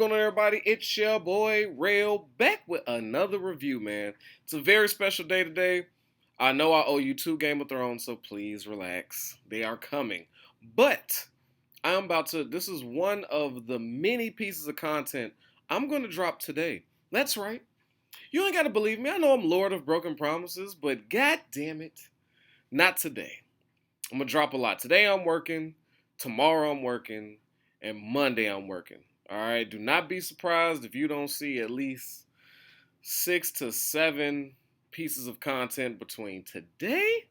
going on, everybody? It's your boy Rail back with another review, man. It's a very special day today. I know I owe you two Game of Thrones, so please relax. They are coming. But I'm about to, this is one of the many pieces of content I'm going to drop today. That's right. You ain't got to believe me. I know I'm Lord of Broken Promises, but god damn it, not today. I'm going to drop a lot. Today I'm working, tomorrow I'm working, and Monday I'm working. All right, do not be surprised if you don't see at least 6 to 7 pieces of content between today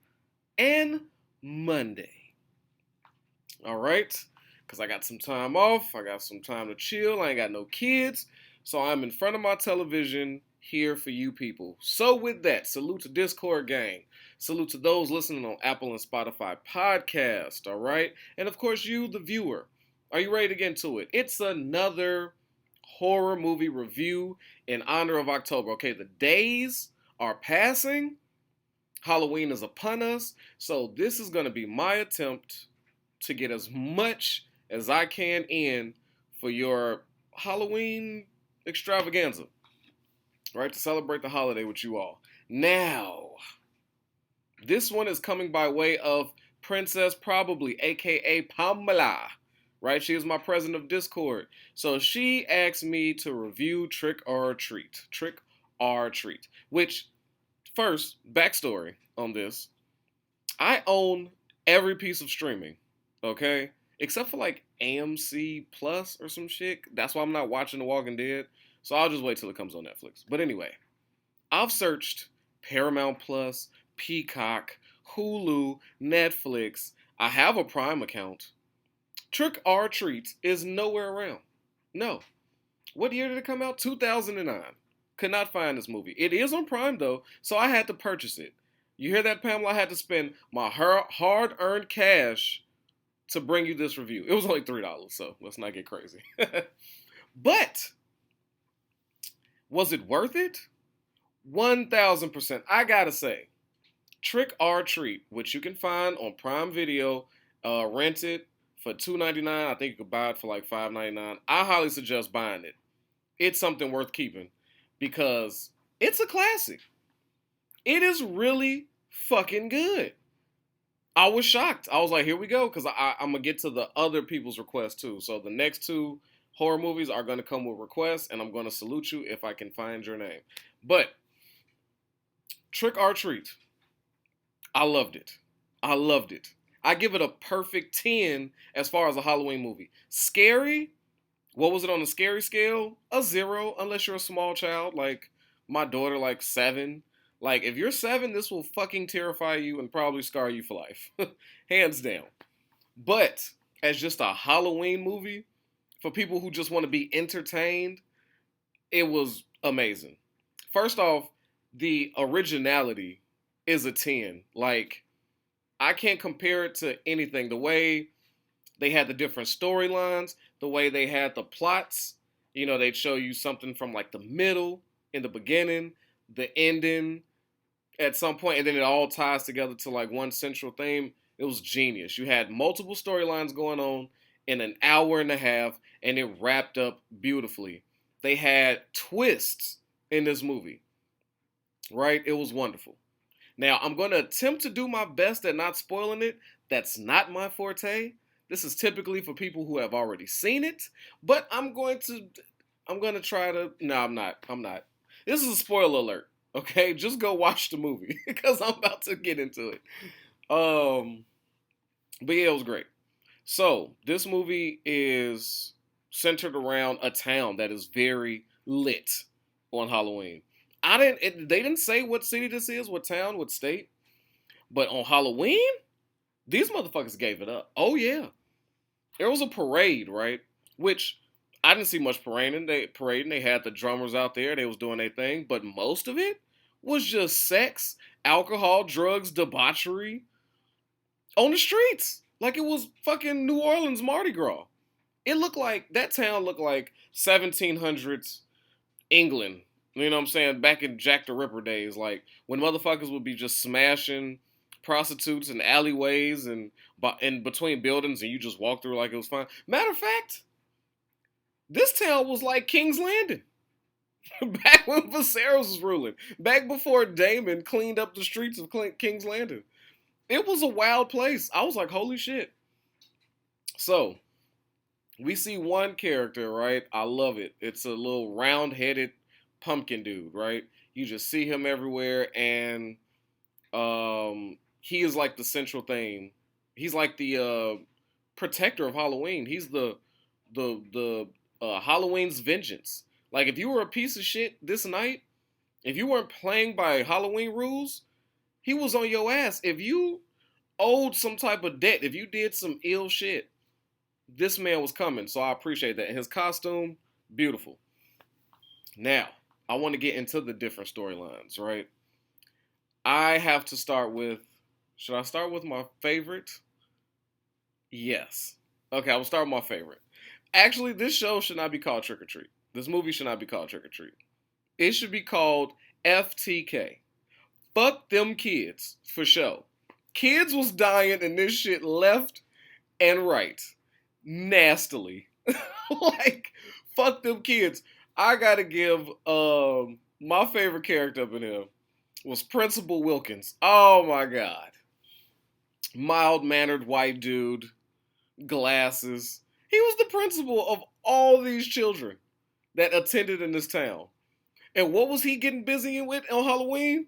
and Monday. All right, because I got some time off, I got some time to chill, I ain't got no kids, so I'm in front of my television here for you people. So with that, salute to Discord gang. Salute to those listening on Apple and Spotify podcast, all right? And of course you, the viewer. Are you ready to get into it? It's another horror movie review in honor of October. Okay, the days are passing. Halloween is upon us. So this is going to be my attempt to get as much as I can in for your Halloween extravaganza. Right, to celebrate the holiday with you all. Now, this one is coming by way of Princess Probably, aka Pamela. Right? She is my president of Discord. So she asked me to review Trick or Treat. Trick or Treat. Which, first, backstory on this. I own every piece of streaming. Okay? Except for like AMC Plus or some shit. That's why I'm not watching The Walking Dead. So I'll just wait till it comes on Netflix. But anyway, I've searched Paramount Plus, Peacock, Hulu, Netflix. I have a Prime account. Trick or Treat is nowhere around. No. What year did it come out? 2009. Could not find this movie. It is on Prime though, so I had to purchase it. You hear that, Pamela? I had to spend my hard-earned cash to bring you this review. It was only $3, so let's not get crazy. But was it worth it? 1000%. I gotta say, Trick or Treat, which you can find on Prime Video, rent it for $2.99. I think you could buy it for like $5.99. I highly suggest buying it. It's something worth keeping because it's a classic. It is really fucking good. I was shocked. I was like, here we go, because I'm going to get to the other people's requests too. So the next two horror movies are going to come with requests, and I'm going to salute you if I can find your name. But Trick or Treat, I loved it. I loved it. I give it a perfect 10 as far as a Halloween movie. Scary, what was it on the scary scale? A 0, unless you're a small child, like my daughter, like 7. Like, if you're 7, this will fucking terrify you and probably scar you for life. Hands down. But as just a Halloween movie, for people who just want to be entertained, it was amazing. First off, the originality is a 10. Like, I can't compare it to anything. The way they had the different storylines, the way they had the plots, you know, they'd show you something from like the middle, in the beginning, the ending, at some point, and then it all ties together to like one central theme. It was genius. You had multiple storylines going on in an hour and a half, and it wrapped up beautifully. They had twists in this movie, right? It was wonderful. Now, I'm going to attempt to do my best at not spoiling it. That's not my forte. This is typically for people who have already seen it, but I'm going to try to, no, I'm not. This is a spoiler alert, okay? Just go watch the movie, because I'm about to get into it. But yeah, it was great. So, this movie is centered around a town that is very lit on Halloween. They didn't say what city this is, what town, what state. But on Halloween, these motherfuckers gave it up. Oh yeah. There was a parade, right? Which I didn't see much parading. They had the drummers out there. They was doing their thing. But most of it was just sex, alcohol, drugs, debauchery on the streets. Like it was fucking New Orleans Mardi Gras. That town looked like 1700s England. You know what I'm saying? Back in Jack the Ripper days, like when motherfuckers would be just smashing prostitutes in alleyways and in between buildings, and you just walk through like it was fine. Matter of fact, This town was like King's Landing. Back when Viserys was ruling. Back before Daemon cleaned up the streets of King's Landing. It was a wild place. I was like, holy shit. So, we see one character, right? I love it. It's a little round-headed pumpkin dude, right? You just see him everywhere, and he is like the central theme. He's like the protector of Halloween. He's the Halloween's vengeance. Like if you were a piece of shit this night, if you weren't playing by Halloween rules, he was on your ass. If you owed some type of debt, if you did some ill shit, this man was coming. So I appreciate that. And his costume, beautiful. Now, I want to get into the different storylines, right? I have to start with, should I start with my favorite? Yes. Okay, I will start with my favorite. Actually, this show should not be called Trick or Treat. This movie should not be called Trick or Treat. It should be called FTK. Fuck them kids, for sure. Kids was dying in this shit left and right. Nastily. Like, fuck them kids. I gotta give my favorite character up in here was Principal Wilkins. Oh my god. Mild-mannered white dude, glasses. He was the principal of all these children that attended in this town. And what was he getting busy with on Halloween?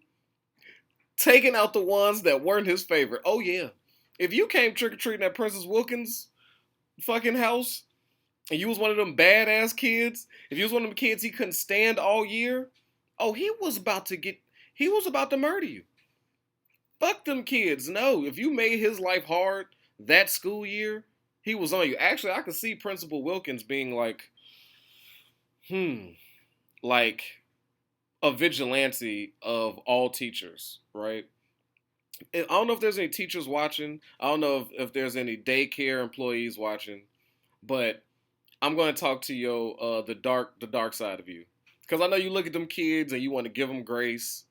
Taking out the ones that weren't his favorite. Oh yeah. If you came trick-or-treating at Princess Wilkins' fucking house, and you was one of them badass kids, if you was one of them kids he couldn't stand all year, oh, he was about to murder you. Fuck them kids. No, if you made his life hard that school year, he was on you. Actually, I could see Principal Wilkins being like, like a vigilante of all teachers, right? I don't know if there's any teachers watching. I don't know if there's any daycare employees watching, but I'm going to talk to your the dark side of you, because I know you look at them kids and you want to give them grace.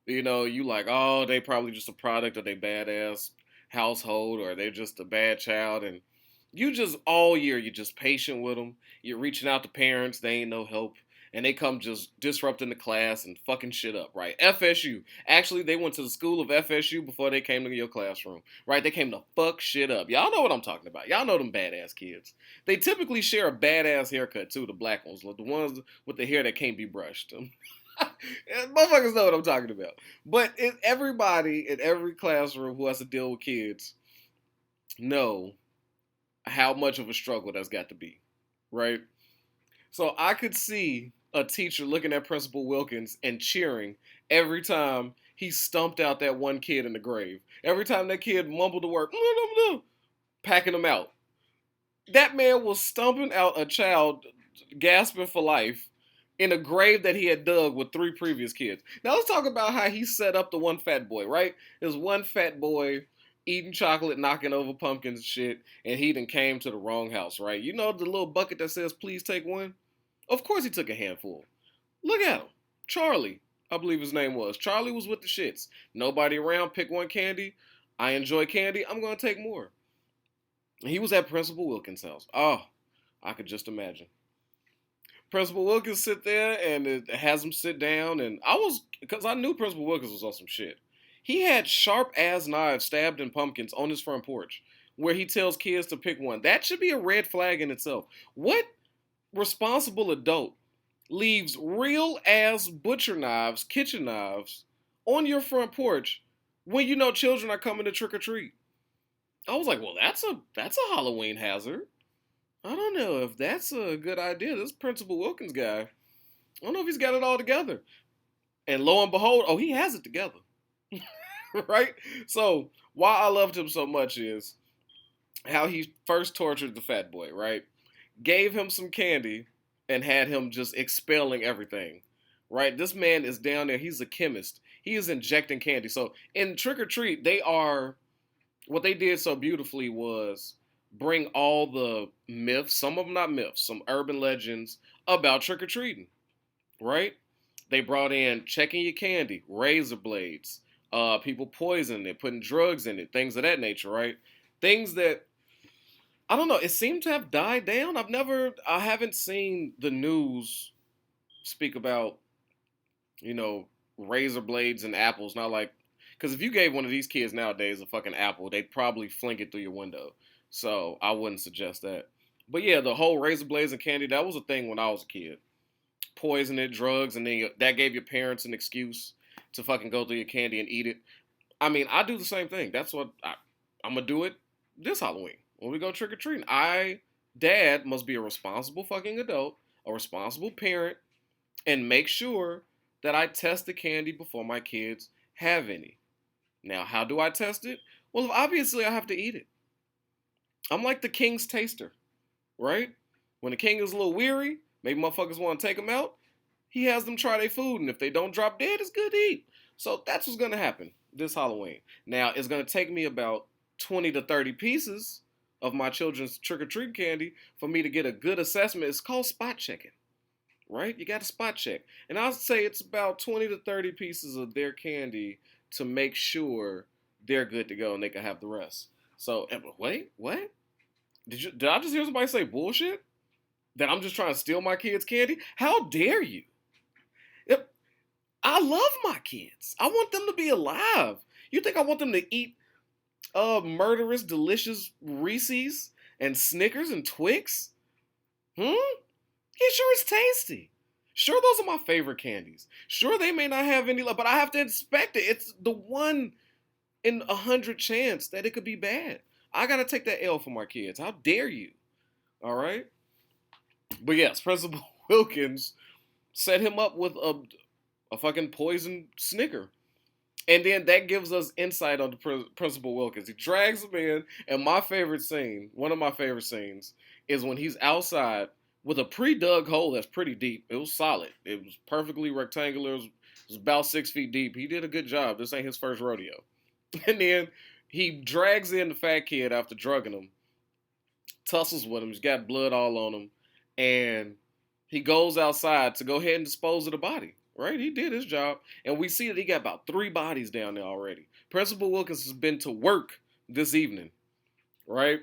You know, you like, oh, they probably just a product of their badass household, or they're just a bad child, and you just all year you're just patient with them. You're reaching out to parents, they ain't no help, and they come just disrupting the class and fucking shit up, right? FSU. Actually, they went to the school of FSU before they came to your classroom, right? They came to fuck shit up. Y'all know what I'm talking about. Y'all know them badass kids. They typically share a badass haircut too, the black ones, the ones with the hair that can't be brushed. Motherfuckers know what I'm talking about. But everybody in every classroom who has to deal with kids know how much of a struggle that's got to be, right? So I could see a teacher looking at Principal Wilkins and cheering every time he stumped out that one kid in the grave. Every time that kid mumbled the word, packing him out. That man was stumping out a child gasping for life in a grave that he had dug with 3 previous kids. Now let's talk about how he set up the one fat boy, right? There's one fat boy eating chocolate, knocking over pumpkins and shit, and he done came to the wrong house, right? You know the little bucket that says, please take one? Of course he took a handful. Look at him. Charlie, I believe his name was. Charlie was with the shits. Nobody around, pick one candy. I enjoy candy, I'm going to take more. And he was at Principal Wilkins' house. Oh, I could just imagine. Principal Wilkins sit there and it has him sit down, and because I knew Principal Wilkins was on some shit. He had sharp ass knives stabbed in pumpkins on his front porch where he tells kids to pick one. That should be a red flag in itself. What responsible adult leaves real ass butcher knives, kitchen knives on your front porch when you know children are coming to trick or treat? I was like, well, that's a Halloween hazard. I don't know if that's a good idea. This Principal Wilkins guy, I don't know if he's got it all together. And lo and behold, oh, he has it together. Right? So, why I loved him so much is how he first tortured the fat boy, right? Gave him some candy and had him just expelling everything, right? This man is down there. He's a chemist. He is injecting candy. So, in Trick or Treat, what they did so beautifully was bring all the myths, some of them not myths, some urban legends about trick-or-treating, right? They brought in checking your candy, razor blades, people poisoning it, putting drugs in it, things of that nature, right? Things that I don't know. It seemed to have died down. I haven't seen the news speak about, you know, razor blades and apples. Not like, because if you gave one of these kids nowadays a fucking apple, they'd probably fling it through your window. So I wouldn't suggest that. But yeah, the whole razor blades and candy, that was a thing when I was a kid. Poison it, drugs, and then that gave your parents an excuse to fucking go through your candy and eat it. I mean, I do the same thing. I'm gonna do it this Halloween when we go trick or treating. Dad, must be a responsible fucking adult, a responsible parent, and make sure that I test the candy before my kids have any. Now, how do I test it? Well, obviously, I have to eat it. I'm like the king's taster, right? When the king is a little weary, maybe motherfuckers want to take him out. He has them try their food, and if they don't drop dead, it's good to eat. So that's what's gonna happen this Halloween. Now, it's gonna take me about 20 to 30 pieces of my children's trick or treat candy for me to get a good assessment. It's called spot checking, right? You got to spot check. And I'll say it's about 20 to 30 pieces of their candy to make sure they're good to go and they can have the rest. So, wait, what? Did I just hear somebody say bullshit? That I'm just trying to steal my kids' candy? How dare you? Yep, I love my kids. I want them to be alive. You think I want them to eat murderous, delicious Reese's and Snickers and Twix? Hmm? Yeah, sure, it's tasty. Sure, those are my favorite candies. Sure, they may not have any love, but I have to inspect it. It's the 1 in 100 chance that it could be bad. I gotta take that L for my kids. How dare you? All right. But yes, Principal Wilkins set him up with a fucking poison Snicker. And then that gives us insight on the Principal Wilkins. He drags him in, and my favorite scene, one of my favorite scenes, is when he's outside with a pre-dug hole that's pretty deep. It was solid. It was perfectly rectangular. It was about 6 feet deep. He did a good job. This ain't his first rodeo. And then he drags in the fat kid after drugging him, tussles with him. He's got blood all on him, and he goes outside to go ahead and dispose of the body. Right? He did his job. And we see that he got about 3 bodies down there already. Principal Wilkins has been to work this evening. Right?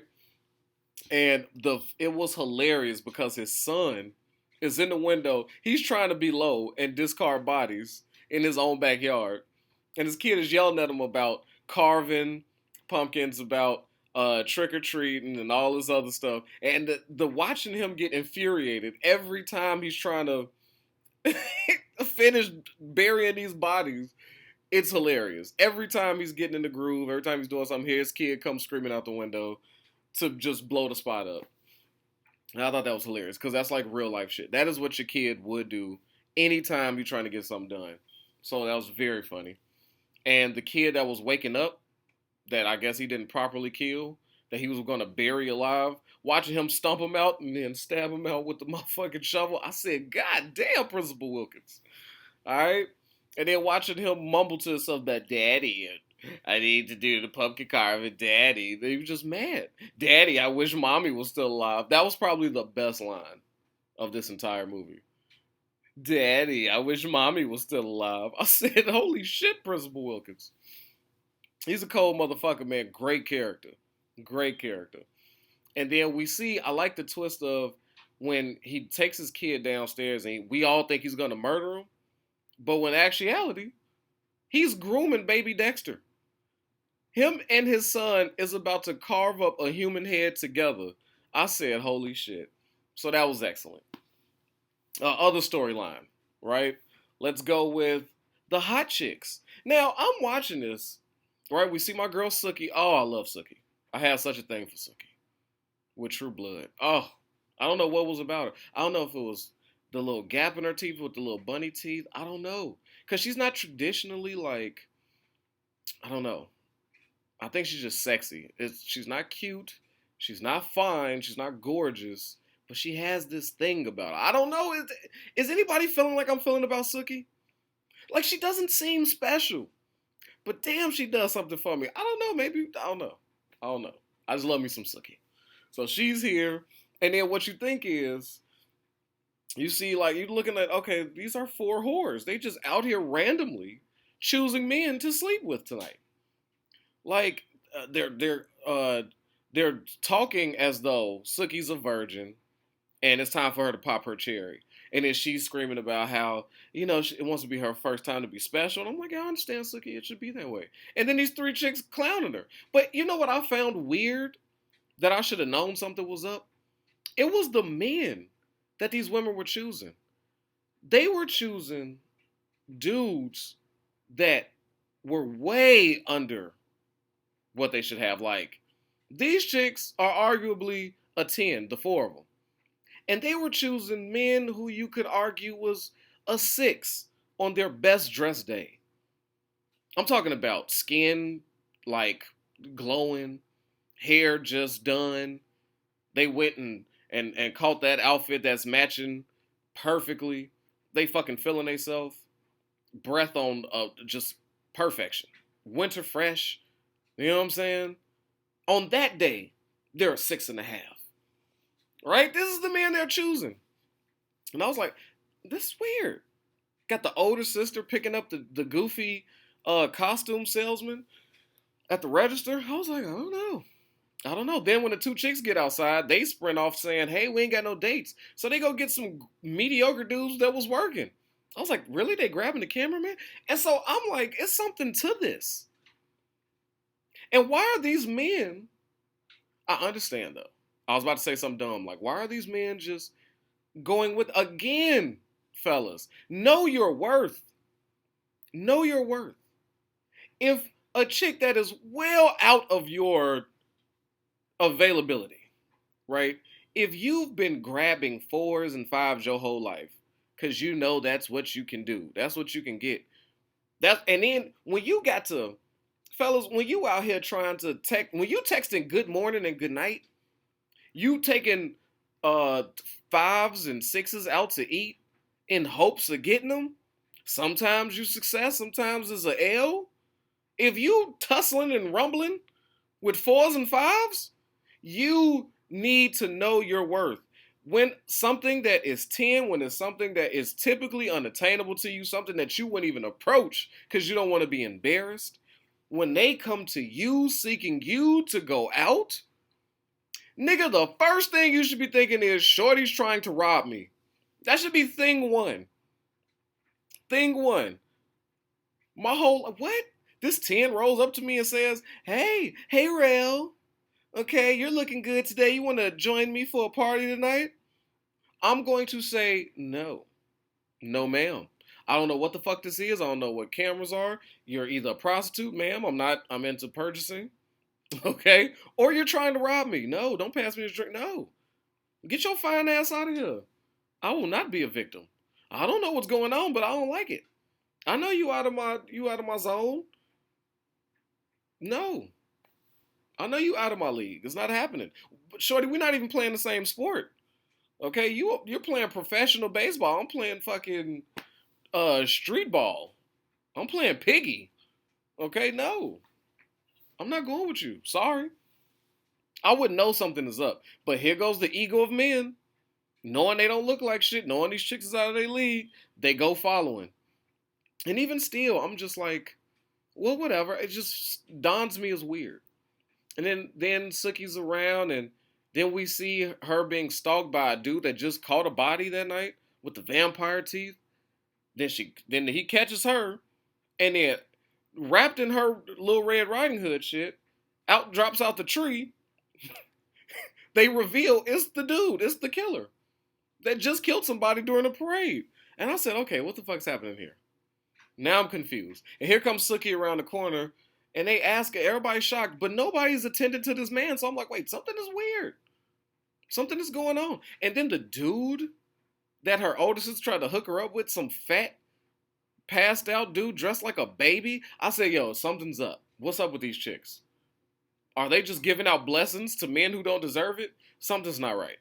And it was hilarious because his son is in the window. He's trying to be low and discard bodies in his own backyard. And his kid is yelling at him about carving pumpkins, about trick or treating and all this other stuff. And the watching him get infuriated every time he's trying to finish burying these bodies, it's hilarious. Every time he's getting in the groove, every time he's doing something, his kid comes screaming out the window to just blow the spot up. And I thought that was hilarious because that's like real life shit. That is what your kid would do anytime you're trying to get something done. So that was very funny. And the kid that was waking up, that I guess he didn't properly kill, that he was going to bury alive, watching him stomp him out and then stab him out with the motherfucking shovel, I said, God damn, Principal Wilkins. All right? And then watching him mumble to himself that, Daddy, I need to do the pumpkin carving, Daddy. He was just mad. Daddy, I wish Mommy was still alive. That was probably the best line of this entire movie. Daddy, I wish Mommy was still alive. I said, holy shit, Principal Wilkins. He's a cold motherfucker, man. Great character. Great character. And then we see, I like the twist of when he takes his kid downstairs and we all think he's going to murder him. But when actuality, he's grooming baby Dexter. Him and his son is about to carve up a human head together. I said, holy shit. So that was excellent. Other storyline, right? Let's go with the hot chicks. Now, I'm watching this, right? We see my girl Sookie. Oh, I love Sookie. I have such a thing for Sookie. With True Blood. Oh, I don't know what was about her. I don't know if it was the little gap in her teeth with the little bunny teeth. I don't know. Because she's not traditionally like, I don't know. I think she's just sexy. She's not cute. She's not fine. She's not gorgeous. But she has this thing about her. I don't know. Is anybody feeling like I'm feeling about Sookie? Like, she doesn't seem special. But damn, she does something for me. I don't know. Maybe, I don't know. I just love me some Sookie. So she's here, and then what you think is, you see, like, you're looking at, okay, these are 4 whores. They just out here randomly choosing men to sleep with tonight. Like, they're talking as though Suki's a virgin and it's time for her to pop her cherry. And then she's screaming about how, it wants to be her first time to be special. And I'm like, I understand, Suki, it should be that way. And then these three chicks clowning her. But you know what I found weird that I should have known something was up? It was the men that these women were choosing. They were choosing dudes that were way under what they should have. Like, these chicks are arguably a 10, the four of them. And they were choosing men who you could argue was a 6 on their best dress day. I'm talking about skin, like, glowing, hair just done. They went and caught that outfit that's matching perfectly. They fucking feeling themselves. Breath on just perfection. Winter fresh. You know what I'm saying? On that day, they're a 6.5. Right? This is the man they're choosing. And I was like, this is weird. Got the older sister picking up the goofy costume salesman at the register. I was like, I don't know. Then when the two chicks get outside, they sprint off saying, hey, we ain't got no dates. So they go get some mediocre dudes that was working. I was like, really? They grabbing the cameraman? And so I'm like, it's something to this. And why are these men, I understand though. I was about to say something dumb. Like, why are these men just going with, again, fellas, know your worth. Know your worth. If a chick that is well out of your availability, right? If you've been grabbing 4s and 5s your whole life, because you know that's what you can do, that's what you can get. And then when you got to, fellas, when you out here trying to when you texting good morning and good night, you taking 5s and 6s out to eat in hopes of getting them. Sometimes you success, sometimes it's an L. If you tussling and rumbling with 4s and 5s, you need to know your worth. When something that is 10, when it's something that is typically unattainable to you, something that you wouldn't even approach because you don't want to be embarrassed, when they come to you seeking you to go out, nigga, the first thing you should be thinking is, shorty's trying to rob me. That should be thing one. Thing one. What? This 10 rolls up to me and says, hey Rail, okay, you're looking good today. You want to join me for a party tonight? I'm going to say, no. No, ma'am. I don't know what the fuck this is. I don't know what cameras are. You're either a prostitute, ma'am. I'm into purchasing. Okay? Or you're trying to rob me. No, don't pass me a drink. No. Get your fine ass out of here. I will not be a victim. I don't know what's going on, but I don't like it. I know you out of my zone. No. I know you out of my league. It's not happening. But shorty, we're not even playing the same sport. Okay? You're playing professional baseball. I'm playing fucking street ball. I'm playing piggy. Okay? No. I'm not going with you. Sorry. I would know something is up. But here goes the ego of men. Knowing they don't look like shit, knowing these chicks is out of their league, they go following. And even still, I'm just like, well, whatever. It just dawns me as weird. And then Suki's around, and then we see her being stalked by a dude that just caught a body that night with the vampire teeth. Then he catches her, and then wrapped in her little Red Riding Hood shit, drops out the tree. They reveal it's the dude, it's the killer that just killed somebody during a parade. And I said, okay, what the fuck's happening here? Now I'm confused. And here comes Suki around the corner, and they ask, everybody's shocked, but nobody's attended to this man. So I'm like, wait, something is weird. Something is going on. And then the dude that her older sister tried to hook her up with, some fat, passed out dude dressed like a baby. I said, yo, something's up. What's up with these chicks? Are they just giving out blessings to men who don't deserve it? Something's not right.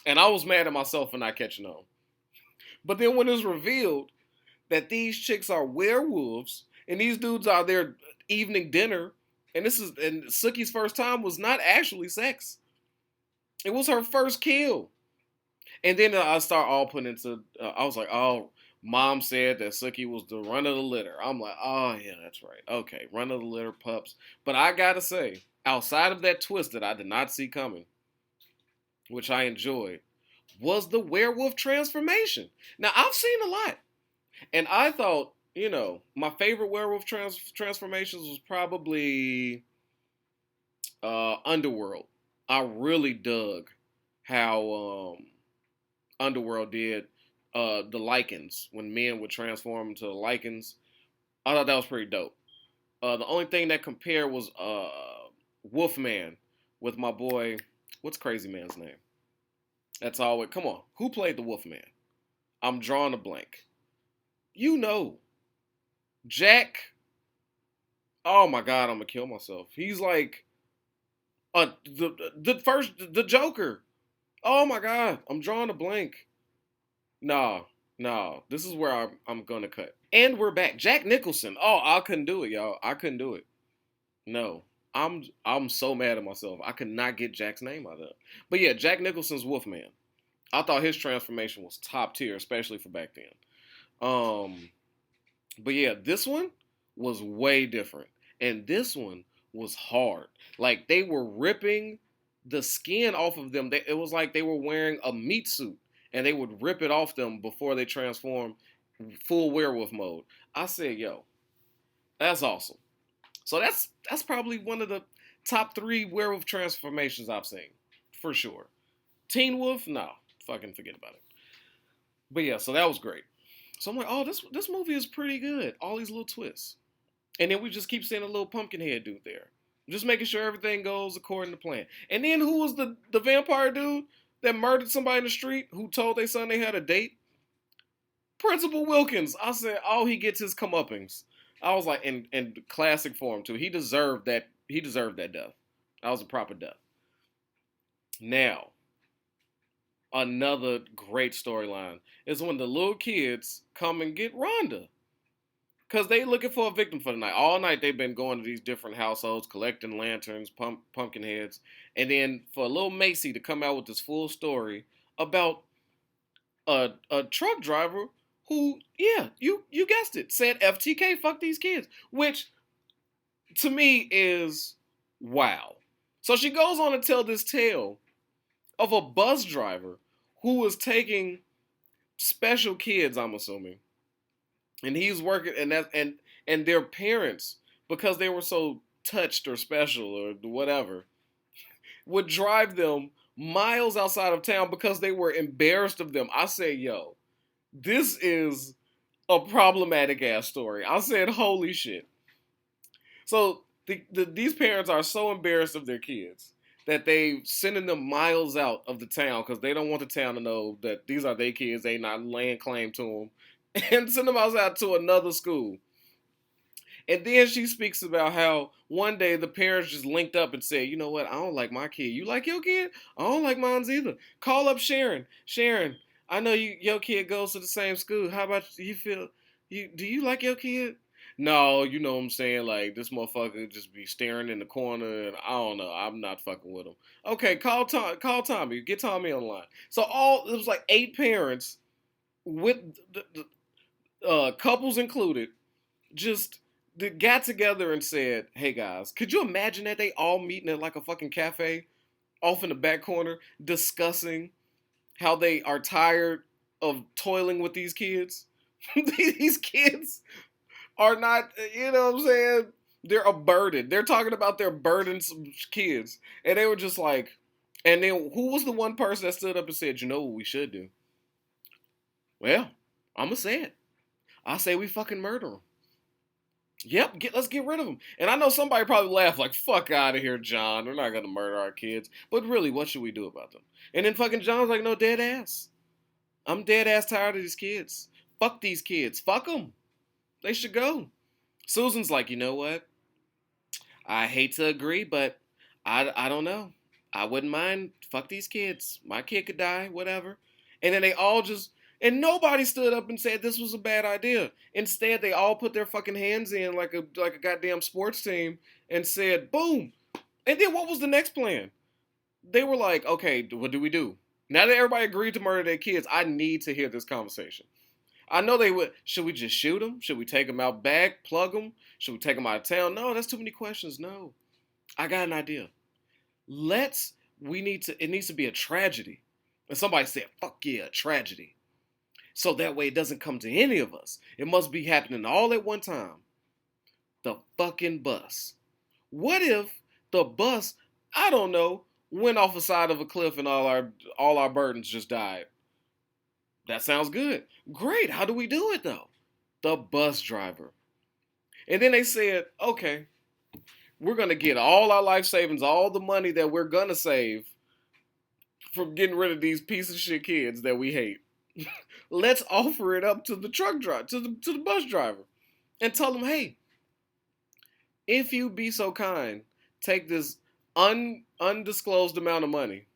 And I was mad at myself for not catching on. But then when it was revealed that these chicks are werewolves and these dudes are their evening dinner, and Suki's first time was not actually sex. It was her first kill. And then I start all putting into, I was like, oh, mom said that Suki was the run of the litter. I'm like, oh yeah, that's right. Okay, run of the litter pups. But I gotta say, outside of that twist that I did not see coming, which I enjoyed, was the werewolf transformation. Now, I've seen a lot, and I thought, my favorite werewolf transformations was probably Underworld. I really dug how Underworld did the Lycans when men would transform into the Lycans. I thought that was pretty dope. The only thing that compared was Wolfman with my boy. What's Crazy Man's name? That's all. Come on, who played the Wolfman? I'm drawing a blank. You know, Jack. Oh my God, I'm gonna kill myself. He's like the Joker. Oh my God, I'm drawing a blank. Nah. This is where I'm gonna cut. And we're back. Jack Nicholson. Oh, I couldn't do it, y'all. I couldn't do it. No. I'm so mad at myself. I could not get Jack's name out of it. But yeah, Jack Nicholson's Wolfman. I thought his transformation was top tier, especially for back then. But yeah, this one was way different. And this one was hard. Like they were ripping the skin off of them. It was like they were wearing a meat suit and they would rip it off them before they transform full werewolf mode. I said, yo, that's awesome. So that's probably one of the top 3 werewolf transformations I've seen, for sure. Teen Wolf, no, fucking forget about it. But yeah, so that was great. So I'm like, oh, this movie is pretty good. All these little twists, and then we just keep seeing a little Pumpkinhead dude there, just making sure everything goes according to plan. And then who was the vampire dude that murdered somebody in the street who told their son they had a date? Principal Wilkins. I said, oh, he gets his comeuppings. I was like, in classic form too. He deserved that. He deserved that death. That was a proper death. Now, another great storyline is when the little kids come and get Rhonda. Because they looking for a victim for the night. All night they've been going to these different households, collecting lanterns, pumpkin heads. And then for little Macy to come out with this full story about a truck driver who, yeah, you guessed it, said FTK, fuck these kids. Which, to me, is wow. So she goes on to tell this tale of a bus driver who was taking special kids, I'm assuming. And he's working, and their parents, because they were so touched or special or whatever, would drive them miles outside of town because they were embarrassed of them. I say, yo, this is a problematic ass story. I said, holy shit. So these parents are so embarrassed of their kids that they sending them miles out of the town because they don't want the town to know that these are their kids. They not laying claim to them. And send them outside to another school. And then she speaks about how one day the parents just linked up and said, you know what, I don't like my kid. You like your kid? I don't like mine's either. Call up Sharon. Sharon, I know your kid goes to the same school. How about do you like your kid? No, you know what I'm saying? Like, this motherfucker just be staring in the corner, and I don't know. I'm not fucking with him. Okay, call Tommy. Get Tommy on the line. So it was like 8 parents with the couples included, just got together and said, hey guys, could you imagine that they all meeting at like a fucking cafe off in the back corner discussing how they are tired of toiling with these kids? These kids are not, you know what I'm saying? They're a burden. They're talking about their burdensome kids. And they were just like, and then who was the one person that stood up and said, you know what we should do? Well, I'm going to say it. I say we fucking murder them. Yep, let's get rid of them. And I know somebody probably laughed like, fuck out of here, John. We're not going to murder our kids. But really, what should we do about them? And then fucking John's like, no, dead ass. I'm dead ass tired of these kids. Fuck these kids. Fuck them. They should go. Susan's like, you know what? I hate to agree, but I don't know. I wouldn't mind. Fuck these kids. My kid could die, whatever. And then they all just... And nobody stood up and said this was a bad idea. Instead, they all put their fucking hands in like a goddamn sports team and said, boom. And then what was the next plan? They were like, okay, what do we do? Now that everybody agreed to murder their kids, I need to hear this conversation. I know they would. Should we just shoot them? Should we take them out back, plug them? Should we take them out of town? No, that's too many questions. No. I got an idea. It needs to be a tragedy. And somebody said, fuck yeah, a tragedy. So that way it doesn't come to any of us. It must be happening all at one time. The fucking bus. What if the bus, I don't know, went off the side of a cliff and all our burdens just died? That sounds good. Great. How do we do it though? The bus driver. And then they said, okay, we're gonna get all our life savings, all the money that we're gonna save from getting rid of these piece of shit kids that we hate. Let's offer it up to the truck driver, to the bus driver, and tell them, hey, if you be so kind, take this undisclosed amount of money,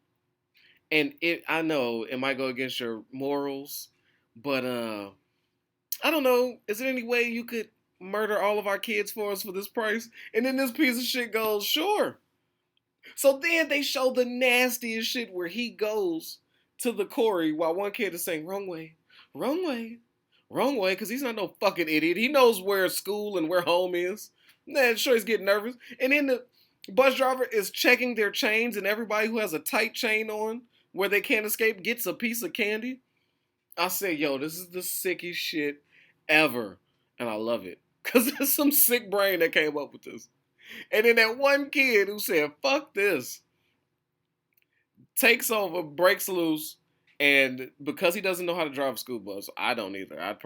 and I know it might go against your morals, but I don't know. Is there any way you could murder all of our kids for us for this price? And then this piece of shit goes, sure. So then they show the nastiest shit where he goes to the quarry while one kid is saying, wrong way, wrong way, wrong way, because he's not no fucking idiot. He knows where school and where home is. Man, sure he's getting nervous. And then the bus driver is checking their chains, and everybody who has a tight chain on where they can't escape gets a piece of candy. I said, yo, this is the sickest shit ever. And I love it. Because there's some sick brain that came up with this. And then that one kid who said, fuck this, takes over, breaks loose, and because he doesn't know how to drive a school bus, I don't either. I'd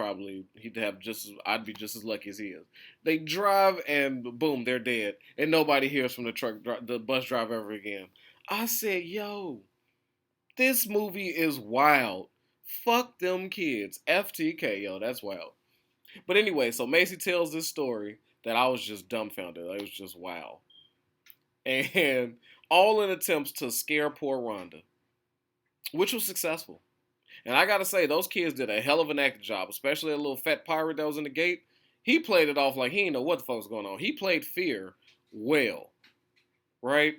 be just as lucky as he is. They drive and boom, they're dead. And nobody hears from the bus driver ever again. I said, yo, this movie is wild. Fuck them kids. FTK, yo, that's wild. But anyway, so Macy tells this story that I was just dumbfounded. It was just wow. And all in attempts to scare poor Rhonda, which was successful. And I gotta say, those kids did a hell of an acting job, especially that little fat pirate that was in the gate. He played it off like he didn't know what the fuck was going on. He played fear well, right?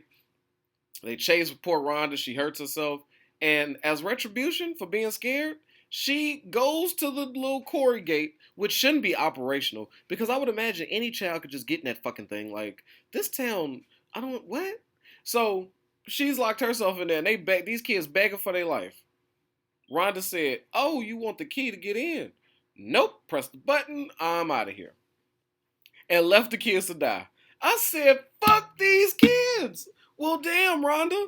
They chase poor Rhonda. She hurts herself. And as retribution for being scared, she goes to the little quarry gate, which shouldn't be operational, because I would imagine any child could just get in that fucking thing. Like, this town, what? So she's locked herself in there, and these kids begging for their life. Rhonda said, oh, you want the key to get in? Nope, press the button, I'm out of here. And left the kids to die. I said, fuck these kids. Well, damn, Rhonda.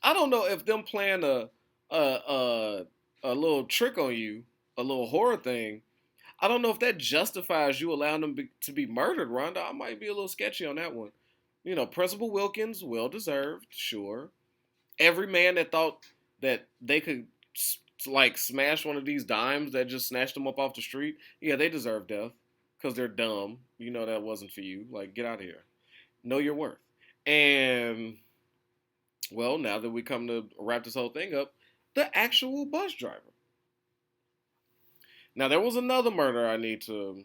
I don't know if them playing a little trick on you, a little horror thing. I don't know if that justifies you allowing them to be murdered, Rhonda. I might be a little sketchy on that one. You know, Principal Wilkins, well deserved, sure. Every man that thought that they could like smash one of these dimes that just snatched them up off the street, yeah, they deserve death because they're dumb. You know that wasn't for you. Like, get out of here. Know your worth. And well, now that we come to wrap this whole thing up, the actual bus driver. Now, there was another murder I need to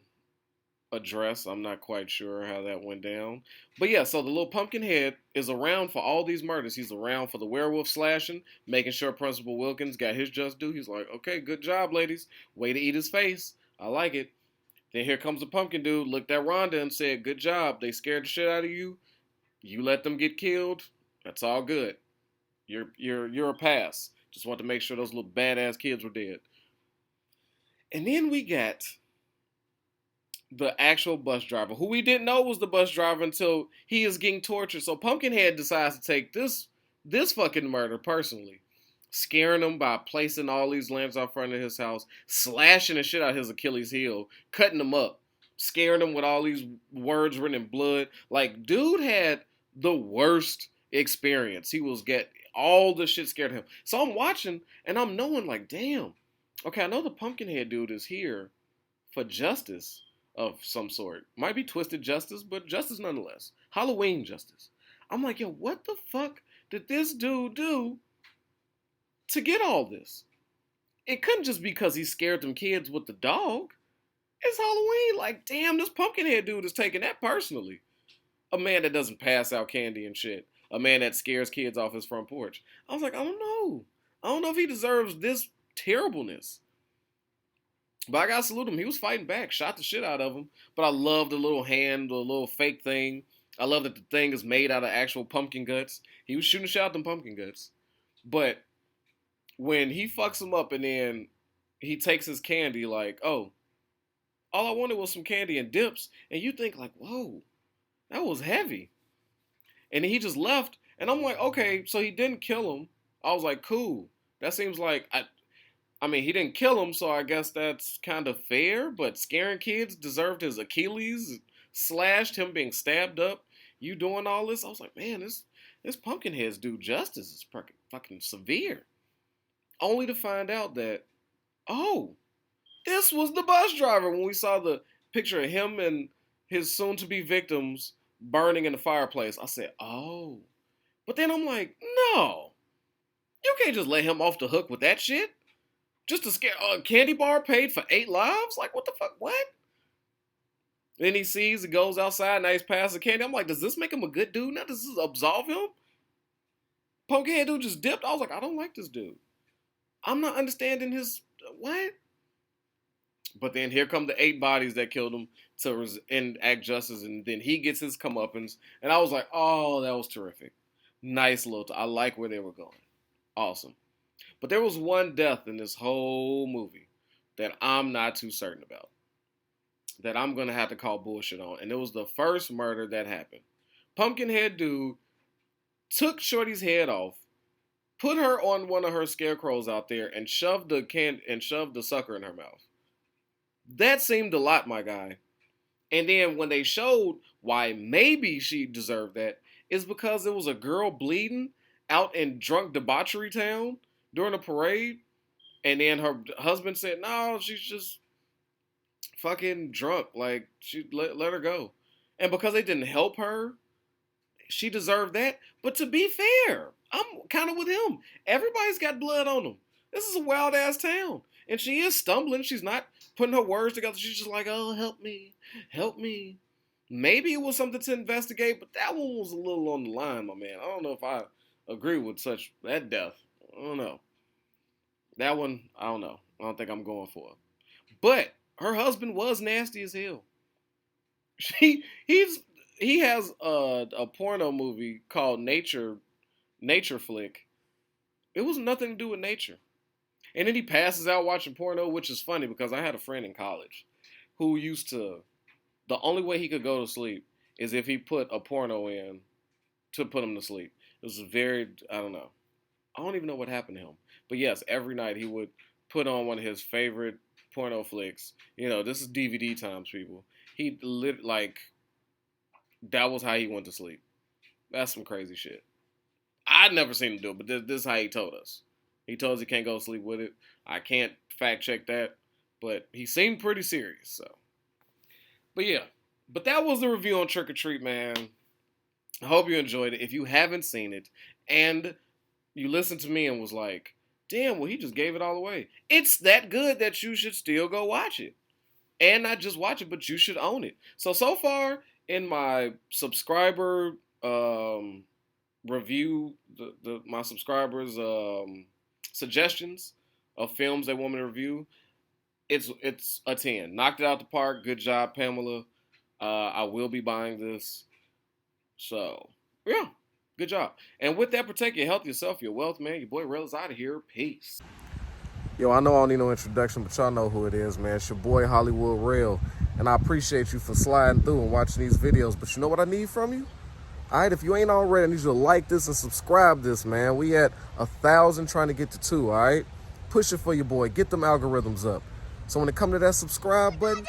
address. I'm not quite sure how that went down. But yeah, so the little pumpkin head is around for all these murders. He's around for the werewolf slashing, making sure Principal Wilkins got his just due. He's like, okay, good job, ladies. Way to eat his face. I like it. Then here comes the pumpkin dude, looked at Rhonda and said, good job. They scared the shit out of you. You let them get killed. That's all good. You're a pass. Just want to make sure those little badass kids were dead. And then we got the actual bus driver, who we didn't know was the bus driver until he is getting tortured. So Pumpkinhead decides to take this fucking murder personally, scaring him by placing all these lamps out front of his house, slashing the shit out of his Achilles heel, cutting him up, scaring him with all these words written in blood. Like, dude had the worst experience. He was all the shit scared him. So I'm watching and I'm knowing like, damn, okay, I know the Pumpkinhead dude is here for justice of some sort. Might be twisted justice, but justice nonetheless. Halloween justice. I'm like, yo, what the fuck did this dude do to get all this? It couldn't just be because he scared them kids with the dog. It's Halloween. Like, damn, this Pumpkinhead dude is taking that personally. A man that doesn't pass out candy and shit. A man that scares kids off his front porch. I was like, I don't know. I don't know if he deserves this terribleness. But I gotta salute him. He was fighting back, shot the shit out of him. But I love the little hand, the little fake thing. I love that the thing is made out of actual pumpkin guts. He was shooting shot them pumpkin guts. But when he fucks him up and then he takes his candy, like, oh, all I wanted was some candy and dips. And you think, like, whoa, that was heavy. And he just left. And I'm like, okay, so he didn't kill him. I was like, cool. That seems like, I mean, he didn't kill him, so I guess that's kind of fair. But scaring kids deserved his Achilles slashed, him being stabbed up. You doing all this? I was like, man, this Pumpkinhead's do justice is fucking severe. Only to find out that, oh, this was the bus driver when we saw the picture of him and his soon-to-be victims burning in the fireplace. I said, oh. But then I'm like, no. You can't just let him off the hook with that shit. Just to scare a candy bar paid for 8 lives? Like, what the fuck? What? Then he sees, he goes outside, now he's passing candy. I'm like, does this make him a good dude? Now does this absolve him? Pumpkinhead dude just dipped. I was like, I don't like this dude. I'm not understanding his, what? But then here come the 8 bodies that killed him to enact justice, and then he gets his comeuppance. And I was like, oh, that was terrific. Nice little, I like where they were going. Awesome. But there was one death in this whole movie that I'm not too certain about, that I'm going to have to call bullshit on. And it was the first murder that happened. Pumpkinhead dude took Shorty's head off, put her on one of her scarecrows out there, and shoved the sucker in her mouth. That seemed a lot, my guy. And then when they showed why maybe she deserved that, is because it was a girl bleeding out in drunk debauchery town during a parade. And then her husband said, no, she's just fucking drunk. Like, she let her go. And because they didn't help her, she deserved that. But to be fair, I'm kind of with him. Everybody's got blood on them. This is a wild ass town. And she is stumbling. She's not putting her words together. She's just like, oh, help me. Help me. Maybe it was something to investigate, but that one was a little on the line, my man. I don't know if I agree with that death. I don't know. That one, I don't know. I don't think I'm going for it. But her husband was nasty as hell. He has a porno movie called Nature Flick. It was nothing to do with nature. And then he passes out watching porno, which is funny because I had a friend in college who used to, the only way he could go to sleep is if he put a porno in to put him to sleep. It was very, I don't know. I don't even know what happened to him. But yes, every night he would put on one of his favorite porno flicks. You know, this is DVD times, people. He that was how he went to sleep. That's some crazy shit. I'd never seen him do it, but this is how he told us. He told us he can't go to sleep with it. I can't fact check that, but he seemed pretty serious, so. But yeah, but that was the review on Trick or Treat, man. I hope you enjoyed it. If you haven't seen it and you listened to me and was like, damn, well, he just gave it all away. It's that good that you should still go watch it. And not just watch it, but you should own it. So far in my subscriber review, my subscribers suggestions of films they want me to review, it's a 10. Knocked it out the park. Good job, Pamela. I will be buying this. So, yeah, good job. And with that, protect your health, yourself, your wealth, man. Your boy Rail is out of here. Peace. Yo, I know I don't need no introduction, but y'all know who it is, man. It's your boy Hollywood Rail. And I appreciate you for sliding through and watching these videos. But you know what I need from you? All right, if you ain't already, I need you to like this and subscribe this, man. We at 1,000 trying to get to 2, all right? Push it for your boy. Get them algorithms up. So when it come to that subscribe button,